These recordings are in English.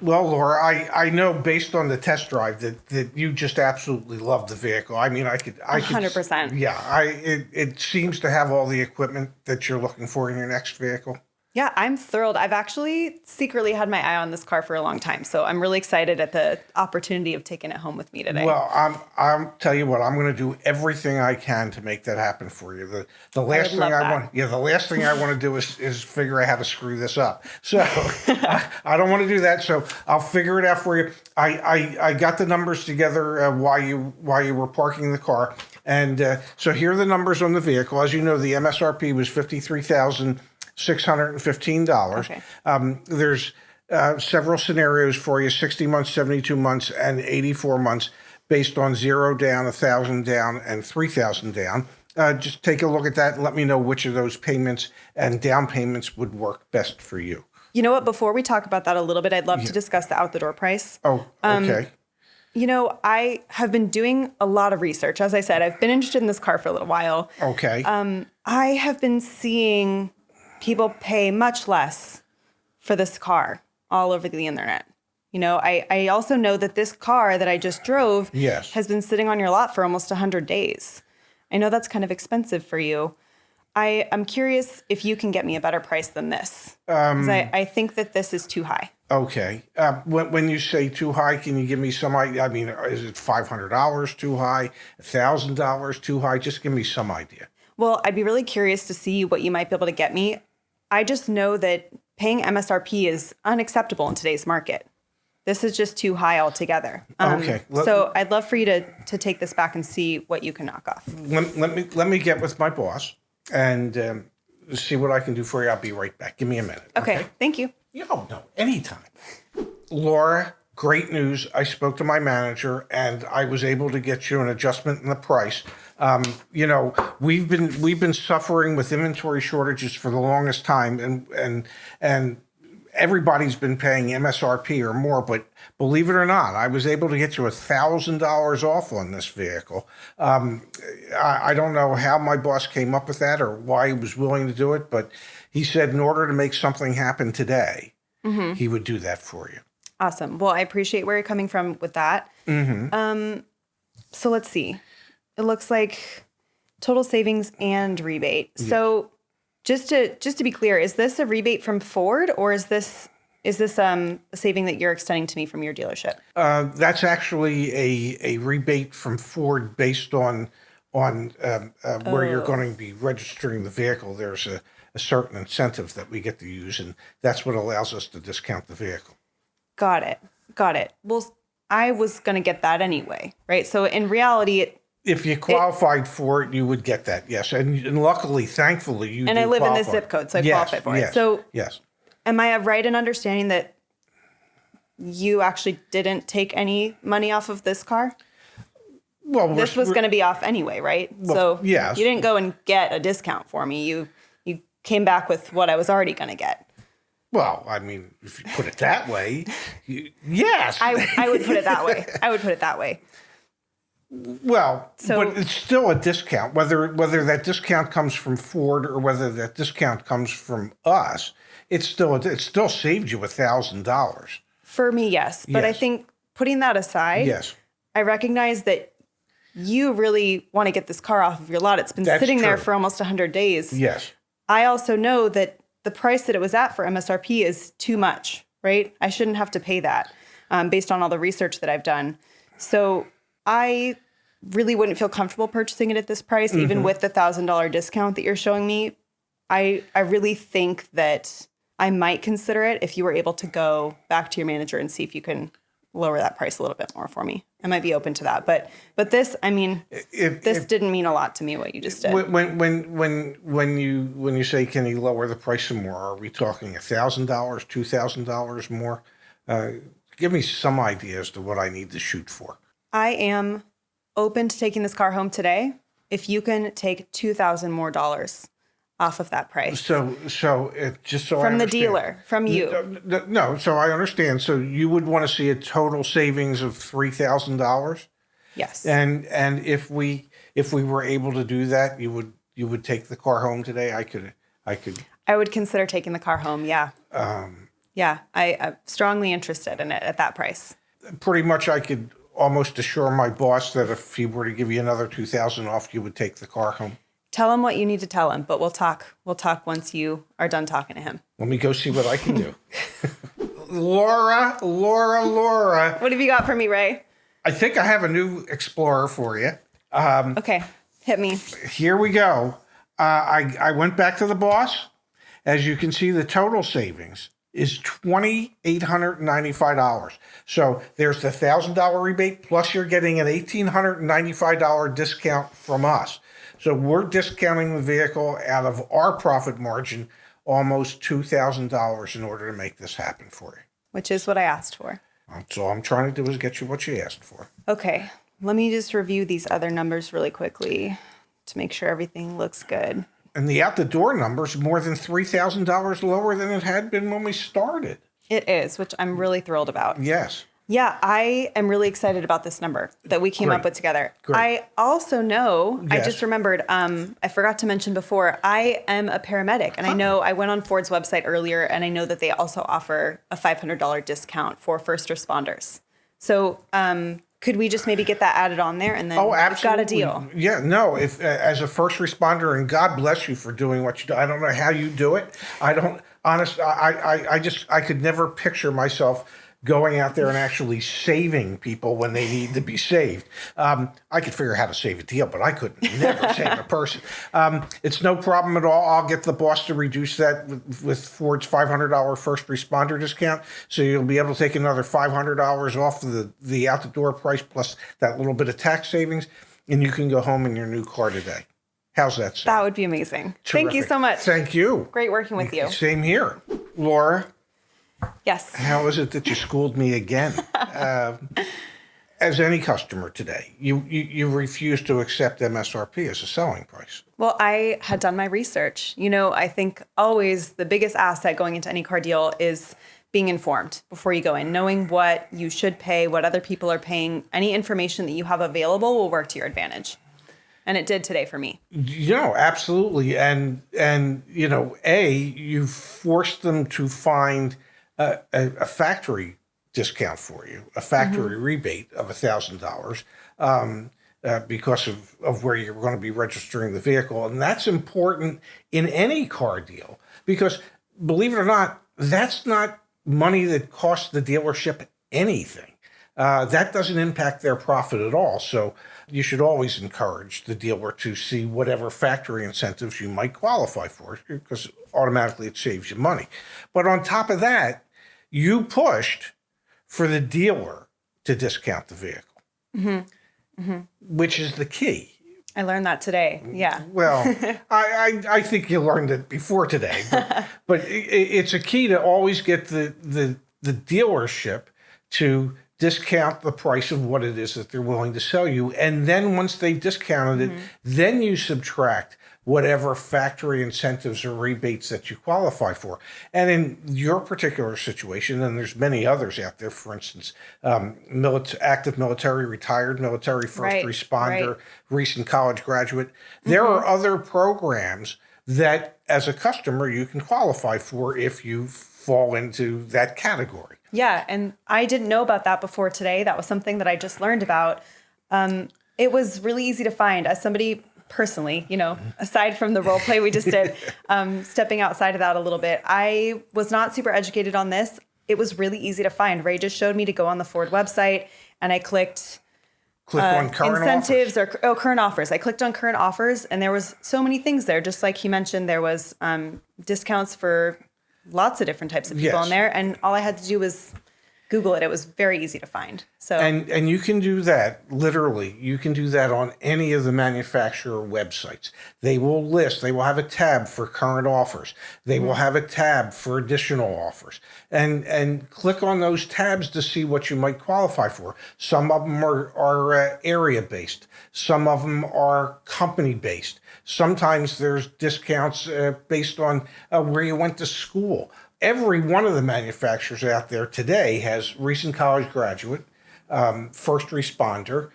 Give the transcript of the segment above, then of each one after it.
Well, Laura, I know based on the test drive that you just absolutely love the vehicle. I mean, I could 100%. Yeah, it seems to have all the equipment that you're looking for in your next vehicle. Yeah, I'm thrilled. I've actually secretly had my eye on this car for a long time, so I'm really excited at the opportunity of taking it home with me today. Well, I'm tell you what, I'm going to do everything I can to make that happen for you. The last thing the last thing I want to do is figure out how to screw this up. So I don't want to do that. So I'll figure it out for you. I got the numbers together while you were parking the car, and so here are the numbers on the vehicle. As you know, the MSRP was $53,615. Okay. There's several scenarios for you: 60 months, 72 months, and 84 months, based on 0 down, 1,000 down, and 3,000 down. Just take a look at that and let me know which of those payments and down payments would work best for you. You know what? Before we talk about that a little bit, I'd love to discuss the out-the-door price. Oh, okay. You know, I have been doing a lot of research. As I said, I've been interested in this car for a little while. Okay. I have been seeing people pay much less for this car all over the internet. You know, I also know that this car that I just drove has been sitting on your lot for almost 100 days. I know that's kind of expensive for you. I'm curious if you can get me a better price than this. Because I think that this is too high. Okay. When you say too high, can you give me some idea? I mean, is it $500 too high? $1,000 too high? Just give me some idea. Well, I'd be really curious to see what you might be able to get me. I just know that paying MSRP is unacceptable in today's market. This is just too high altogether. Okay. So I'd love for you to take this back and see what you can knock off. Let me get with my boss and see what I can do for you. I'll be right back. Give me a minute. Okay. Thank you. No, anytime. Laura, great news. I spoke to my manager and I was able to get you an adjustment in the price. You know, we've been suffering with inventory shortages for the longest time, and everybody's been paying MSRP or more. But believe it or not, I was able to get you $1,000 off on this vehicle. I don't know how my boss came up with that or why he was willing to do it, but he said in order to make something happen today, he would do that for you. Awesome. Well, I appreciate where you're coming from with that. So let's see. It looks like total savings and rebate. Yes. So just to be clear, is this a rebate from Ford or is this a saving that you're extending to me from your dealership? That's actually a rebate from Ford based on where you're going to be registering the vehicle. There's a certain incentive that we get to use, and that's what allows us to discount the vehicle. Got it. Well, I was going to get that anyway, right? So in reality, if you qualified for it, you would get that, yes. And luckily, thankfully, you and I live in this zip code, so I qualify for it. So am I right in understanding that you actually didn't take any money off of this car? Well, this was going to be off anyway, right? Well, so yes. You didn't go and get a discount for me. You came back with what I was already going to get. Well, I mean, if you put it that way, yes. I would put it that way. Well, but it's still a discount, whether that discount comes from Ford or whether that discount comes from us. It still saved you $1,000. For me, yes. But I think putting that aside, I recognize that you really want to get this car off of your lot. It's been sitting there for almost 100 days. Yes. I also know that the price that it was at for MSRP is too much, right? I shouldn't have to pay that based on all the research that I've done. So I really wouldn't feel comfortable purchasing it at this price, even with the $1,000 discount that you're showing me. I really think that I might consider it if you were able to go back to your manager and see if you can lower that price a little bit more for me. I might be open to that. But this, I mean, this didn't mean a lot to me, what you just did. When you say, can you lower the price some more, are we talking $1,000, $2,000 more? Give me some idea as to what I need to shoot for. I am open to taking this car home today if you can take $2,000 more off of that price. So just so from I the dealer, from you. No, so I understand. So you would want to see a total savings of $3,000? Yes. And if we were able to do that, you would take the car home today? I would consider taking the car home, yeah. Yeah, I'm strongly interested in it at that price. Pretty much I could almost assure my boss that if he were to give you another 2,000 off, you would take the car home. Tell him what you need to tell him, but we'll talk. We'll talk once you are done talking to him. Let me go see what I can do. Laura. What have you got for me, Ray? I think I have a new Explorer for you. Okay, hit me. Here we go. I went back to the boss. As you can see, the total savings is $2,895. So there's the $1,000 rebate, plus you're getting an $1,895 discount from us. So we're discounting the vehicle out of our profit margin almost $2,000 in order to make this happen for you. Which is what I asked for. That's all I'm trying to do is get you what you asked for. Okay, let me just review these other numbers really quickly to make sure everything looks good. And the out-the-door number's more than $3,000 lower than it had been when we started. It is, which I'm really thrilled about. Yes. Yeah, I am really excited about this number that we came up with together. Great. I also know, I Yes. just remembered, I forgot to mention before, I am a paramedic. And I know I went on Ford's website earlier, and I know that they also offer a $500 discount for first responders. So could we just maybe get that added on there, and then Oh, we've got absolutely. a deal? Yeah, no, if as a first responder, and God bless you for doing what you do. I don't know how you do it. I don't, honestly, I could never picture myself going out there and actually saving people when they need to be saved. I could figure out how to save a deal, but I couldn't never save a person. It's no problem at all. I'll get the boss to reduce that with Ford's $500 first responder discount. So you'll be able to take another $500 off the out-the-door price plus that little bit of tax savings, and you can go home in your new car today. How's that sound? That would be amazing. Thank you Terrific. so much. Thank you. Great working with you. Same here. Laura, Yes. how is it that you schooled me again? As any customer today, you refuse to accept MSRP as a selling price. Well, I had done my research. You know, I think always the biggest asset going into any car deal is being informed before you go in, knowing what you should pay, what other people are paying. Any information that you have available will work to your advantage. And it did today for me. You know, absolutely. And you know, you forced them to find a factory discount for you, a factory rebate of $1,000 because of where you're going to be registering the vehicle. And that's important in any car deal because, believe it or not, that's not money that costs the dealership anything. That doesn't impact their profit at all. So you should always encourage the dealer to see whatever factory incentives you might qualify for because automatically it saves you money. But on top of that, you pushed for the dealer to discount the vehicle, which is the key. I learned that today. Yeah. Well, I think you learned it before today, but it's a key to always get the dealership to discount the price of what it is that they're willing to sell you. And then once they've discounted it, then you subtract whatever factory incentives or rebates that you qualify for. And in your particular situation, and there's many others out there, for instance, active military, retired military, first responder, recent college graduate, there are other programs that as a customer you can qualify for if you fall into that category. Yeah, and I didn't know about that before today. That was something that I just learned about. It was really easy to find. As somebody personally, you know, aside from the role play we just did, stepping outside of that a little bit, I was not super educated on this. It was really easy to find. Ray just showed me to go on the Ford website, and I click on current incentives offers. Current offers. I clicked on current offers, and there was so many things there. Just like he mentioned, there was discounts for lots of different types of people in there, and all I had to do was Google it. It was very easy to find. So and you can do that literally. You can do that on any of the manufacturer websites. They will have a tab for current offers. They will have a tab for additional offers. And click on those tabs to see what you might qualify for. Some of them are area based. Some of them are company based. Sometimes there's discounts based on where you went to school. Every one of the manufacturers out there today has recent college graduate, first responder,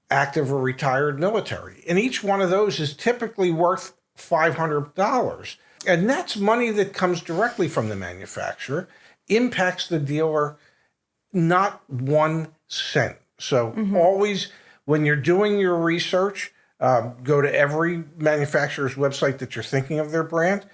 active or retired military. And each one of those is typically worth $500. And that's money that comes directly from the manufacturer. impacts the dealer not 1 cent. So always, when you're doing your research, go to every manufacturer's website that you're thinking of their brand.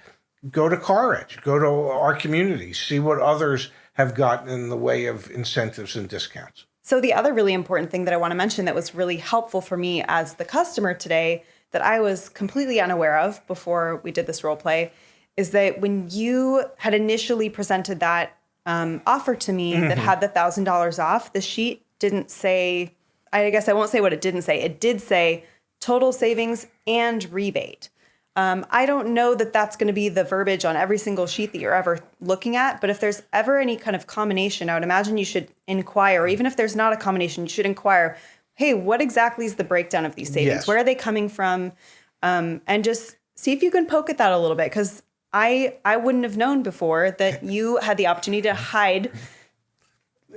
Go to CarEdge. Go to our community. See what others have gotten in the way of incentives and discounts. So the other really important thing that I want to mention that was really helpful for me as the customer today that I was completely unaware of before we did this role play is that when you had initially presented that offer to me that had the $1,000 off, the sheet didn't say, I guess I won't say what it didn't say. It did say total savings and rebate. I don't know that that's going to be the verbiage on every single sheet that you're ever looking at, but if there's ever any kind of combination, I would imagine you should inquire, or even if there's not a combination, you should inquire, hey, what exactly is the breakdown of these savings? Yes. Where are they coming from? And just see if you can poke at that a little bit, because I wouldn't have known before that you had the opportunity to hide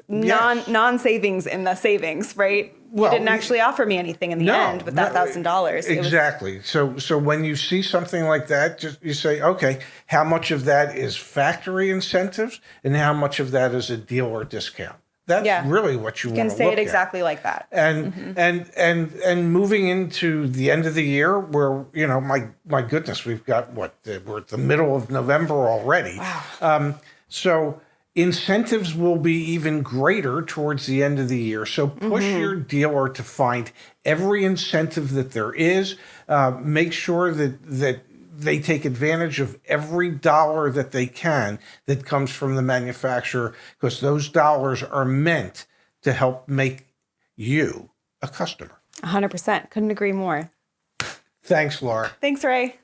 non-savings in the savings, right? Well, you didn't actually offer me anything in the end with that $1,000. Exactly. So when you see something like that, just you say, okay, how much of that is factory incentives and how much of that is a dealer discount? That's really what you want to look at. You can say it exactly like that. And moving into the end of the year, where my goodness, we've got we're at the middle of November already. Wow. So incentives will be even greater towards the end of the year. So push your dealer to find every incentive that there is. Make sure that they take advantage of every dollar that they can that comes from the manufacturer, because those dollars are meant to help make you a customer. 100%. Couldn't agree more. Thanks, Laura. Thanks, Ray.